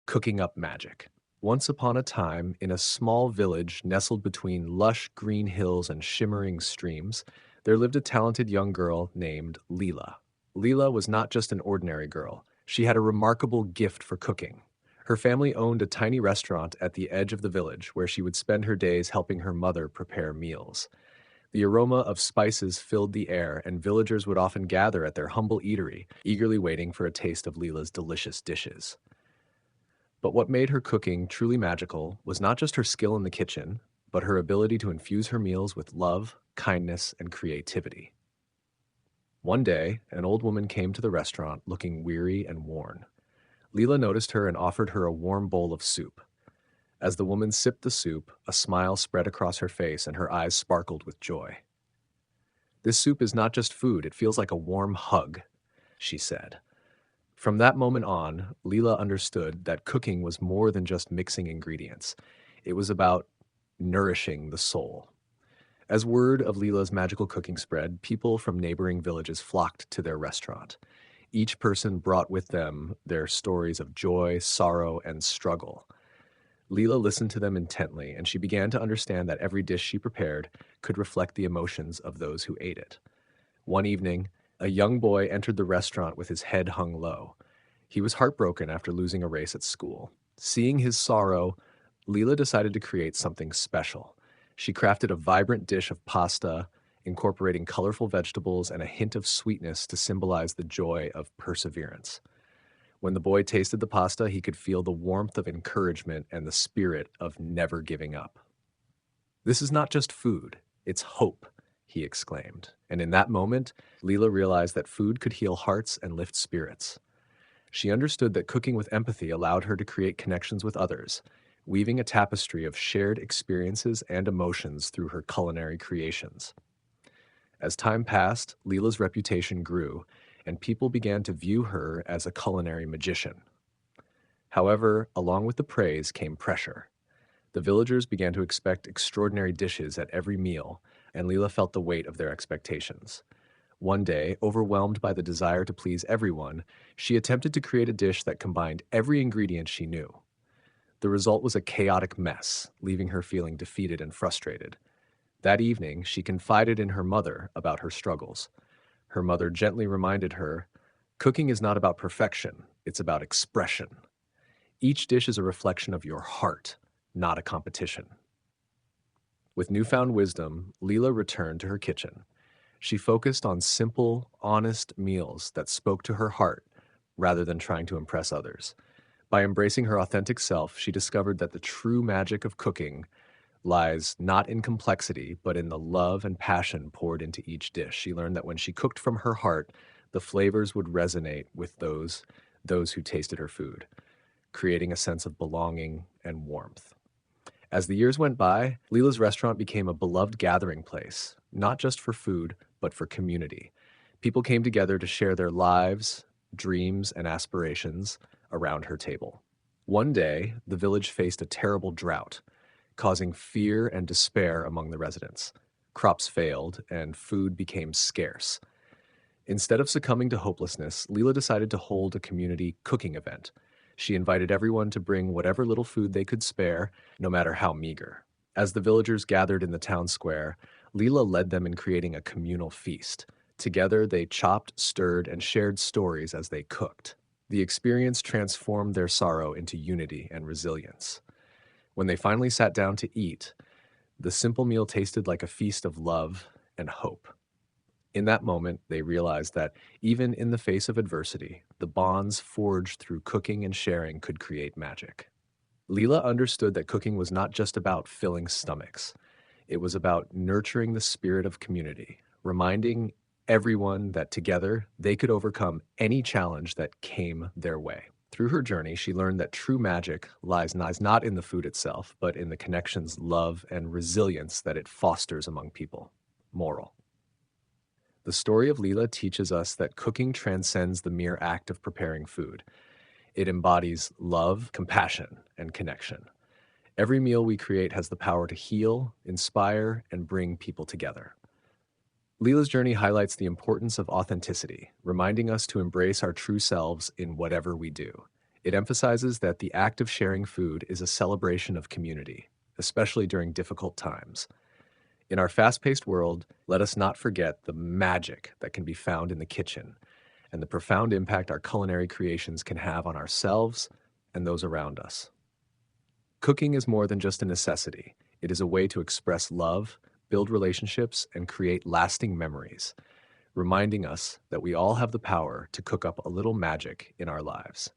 Cooking up magic. Once upon a time, in a small village nestled between lush green hills and shimmering streams, there lived a talented young girl named Leela. Leela was not just an ordinary girl, she had a remarkable gift for cooking. Her family owned a tiny restaurant at the edge of the village where she would spend her days helping her mother prepare meals. The aroma of spices filled the air, and villagers would often gather at their humble eatery, eagerly waiting for a taste of Leela's delicious dishes. But what made her cooking truly magical was not just her skill in the kitchen, but her ability to infuse her meals with love, kindness, and creativity. One day, an old woman came to the restaurant looking weary and worn. Leela noticed her and offered her a warm bowl of soup. As the woman sipped the soup, a smile spread across her face and her eyes sparkled with joy. "This soup is not just food, it feels like a warm hug," she said. From that moment on, Leela understood that cooking was more than just mixing ingredients. It was about nourishing the soul. As word of Leela's magical cooking spread, people from neighboring villages flocked to their restaurant. Each person brought with them their stories of joy, sorrow, and struggle. Leela listened to them intently, and she began to understand that every dish she prepared could reflect the emotions of those who ate it. One evening, a young boy entered the restaurant with his head hung low. He was heartbroken after losing a race at school. Seeing his sorrow, Leela decided to create something special. She crafted a vibrant dish of pasta, incorporating colorful vegetables and a hint of sweetness to symbolize the joy of perseverance. When the boy tasted the pasta, he could feel the warmth of encouragement and the spirit of never giving up. "This is not just food, it's hope," he exclaimed. And in that moment, Leela realized that food could heal hearts and lift spirits. She understood that cooking with empathy allowed her to create connections with others, weaving a tapestry of shared experiences and emotions through her culinary creations. As time passed, Leela's reputation grew, and people began to view her as a culinary magician. However, along with the praise came pressure. The villagers began to expect extraordinary dishes at every meal, and Leela felt the weight of their expectations. One day, overwhelmed by the desire to please everyone, she attempted to create a dish that combined every ingredient she knew. The result was a chaotic mess, leaving her feeling defeated and frustrated. That evening, she confided in her mother about her struggles. Her mother gently reminded her, "Cooking is not about perfection, it's about expression. Each dish is a reflection of your heart, not a competition." With newfound wisdom, Leela returned to her kitchen. She focused on simple, honest meals that spoke to her heart rather than trying to impress others. By embracing her authentic self, she discovered that the true magic of cooking lies not in complexity, but in the love and passion poured into each dish. She learned that when she cooked from her heart, the flavors would resonate with those who tasted her food, creating a sense of belonging and warmth. As the years went by, Leela's restaurant became a beloved gathering place, not just for food, but for community. People came together to share their lives, dreams, and aspirations around her table. One day, the village faced a terrible drought, causing fear and despair among the residents. Crops failed, and food became scarce. Instead of succumbing to hopelessness, Leela decided to hold a community cooking event. She invited everyone to bring whatever little food they could spare, no matter how meager. As the villagers gathered in the town square, Leela led them in creating a communal feast. Together, they chopped, stirred, and shared stories as they cooked. The experience transformed their sorrow into unity and resilience. When they finally sat down to eat, the simple meal tasted like a feast of love and hope. In that moment, they realized that even in the face of adversity, the bonds forged through cooking and sharing could create magic. Leela understood that cooking was not just about filling stomachs. It was about nurturing the spirit of community, reminding everyone that together they could overcome any challenge that came their way. Through her journey, she learned that true magic lies not in the food itself, but in the connections, love, and resilience that it fosters among people. Moral: the story of Leela teaches us that cooking transcends the mere act of preparing food. It embodies love, compassion, and connection. Every meal we create has the power to heal, inspire, and bring people together. Leela's journey highlights the importance of authenticity, reminding us to embrace our true selves in whatever we do. It emphasizes that the act of sharing food is a celebration of community, especially during difficult times. In our fast paced world, let us not forget the magic that can be found in the kitchen and the profound impact our culinary creations can have on ourselves and those around us. Cooking is more than just a necessity, it is a way to express love, build relationships, and create lasting memories, reminding us that we all have the power to cook up a little magic in our lives.